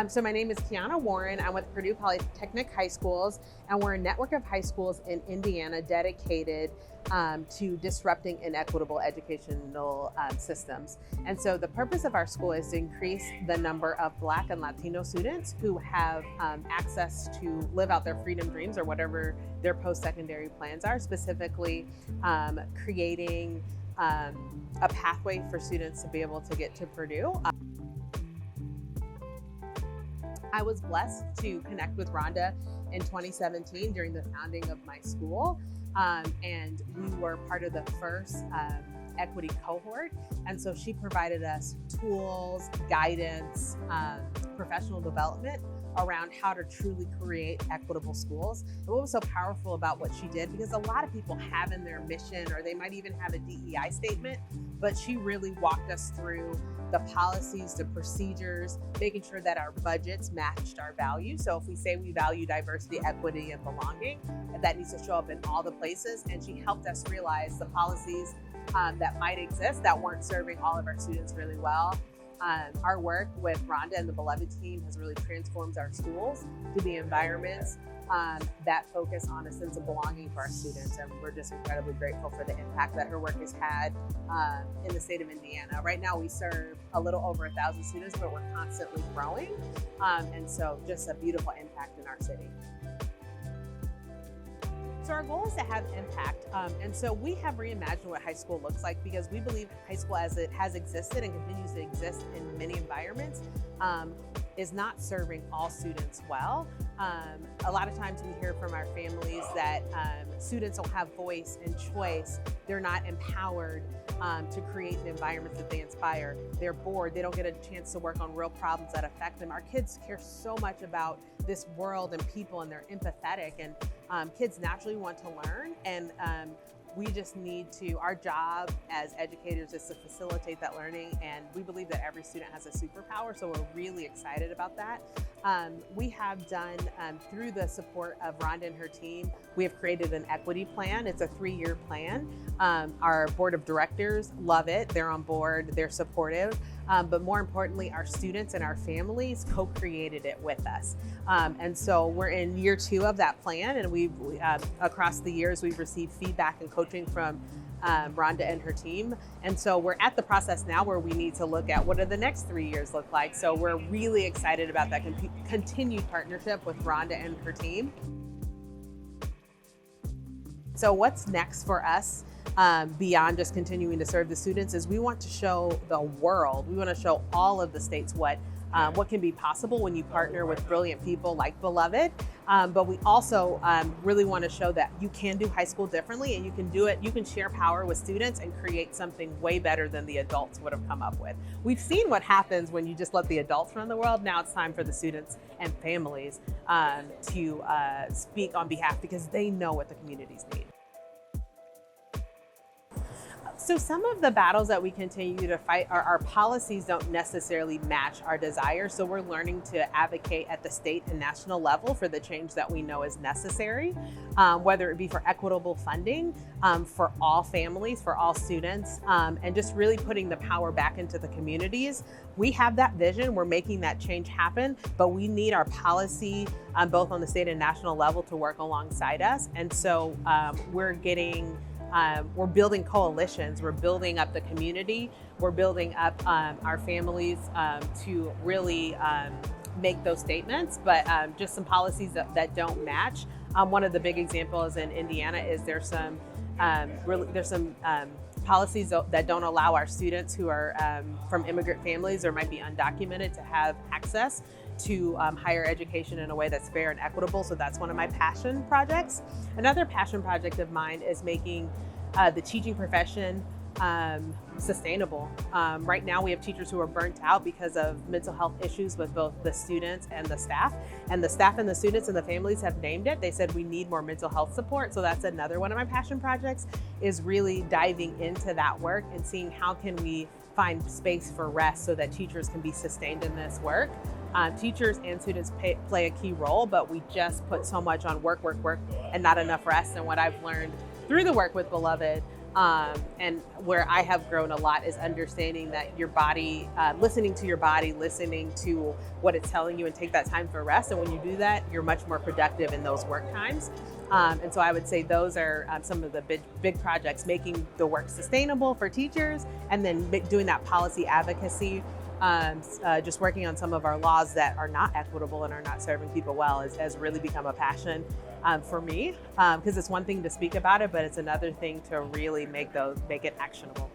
So my name is Keeaana Warren. I'm with Purdue Polytechnic High Schools, and we're a network of high schools in Indiana dedicated to disrupting inequitable educational systems. And so the purpose of our school is to increase the number of Black and Latino students who have access to live out their freedom dreams or whatever their post-secondary plans are, specifically creating a pathway for students to be able to get to Purdue. I was blessed to connect with Rhonda in 2017 during the founding of my school, and we were part of the first equity cohort. And so she provided us tools, guidance, professional development around how to truly create equitable schools. And what was so powerful about what she did, because a lot of people have in their mission, or they might even have a DEI statement, but she really walked us through the policies, the procedures, making sure that our budgets matched our values. So if we say we value diversity, equity, and belonging, that needs to show up in all the places. And she helped us realize the policies that might exist that weren't serving all of our students really well. Our work with Rhonda and the Beloved team has really transformed our schools to be environments that focus on a sense of belonging for our students. And we're just incredibly grateful for the impact that her work has had in the state of Indiana. Right now we serve a little over 1,000 students, but we're constantly growing. And so just a beautiful impact in our city. So our goal is to have impact, and so we have reimagined what high school looks like, because we believe high school as it has existed and continues to exist in many environments is not serving all students well. A lot of times we hear from our families that students don't have voice and choice. They're not empowered to create an environment that they inspire. They're bored. They don't get a chance to work on real problems that affect them. Our kids care so much about this world and people, and they're empathetic, and kids naturally want to learn. And we just need to, our job as educators is to facilitate that learning, and we believe that every student has a superpower, so we're really excited about that. We have done, through the support of Rhonda and her team, we have created an equity plan. It's a 3-year plan. Our board of directors love it. They're on board, they're supportive. But more importantly, our students and our families co-created it with us. And so we're in year 2 of that plan, and we've, across the years, we've received feedback and coaching from Rhonda and her team. And so we're at the process now where we need to look at what do the next 3 years look like. So we're really excited about that continued partnership with Rhonda and her team. So what's next for us? Beyond just continuing to serve the students, is we want to show the world, we want to show all of the states what can be possible when you partner with brilliant people like Beloved. But we also really want to show that you can do high school differently, and you can do it, you can share power with students and create something way better than the adults would have come up with. We've seen what happens when you just let the adults run the world. Now it's time for the students and families to speak on behalf, because they know what the communities need. So some of the battles that we continue to fight are our policies don't necessarily match our desires. So we're learning to advocate at the state and national level for the change that we know is necessary, whether it be for equitable funding, for all families, for all students, and just really putting the power back into the communities. We have that vision, we're making that change happen, but we need our policy, both on the state and national level, to work alongside us. And so we're building coalitions, we're building up the community, we're building up our families to really make those statements, but just some policies that don't match. One of the big examples in Indiana is there's some policies that don't allow our students who are from immigrant families or might be undocumented to have access to higher education in a way that's fair and equitable. So that's one of my passion projects. Another passion project of mine is making the teaching profession sustainable. Right now we have teachers who are burnt out because of mental health issues with both the students and the staff. And the staff and the students and the families have named it. They said we need more mental health support. So that's another one of my passion projects, is really diving into that work and seeing how can we find space for rest so that teachers can be sustained in this work. Teachers and students play a key role, but we just put so much on work, and not enough rest. And what I've learned through the work with Beloved And where I have grown a lot is understanding that your body, listening to your body, listening to what it's telling you, and take that time for rest. And when you do that, you're much more productive in those work times. And so I would say those are some of the big projects, making the work sustainable for teachers, and then doing that policy advocacy. Just working on some of our laws that are not equitable and are not serving people well has really become a passion for me, because it's one thing to speak about it, but it's another thing to really make it actionable.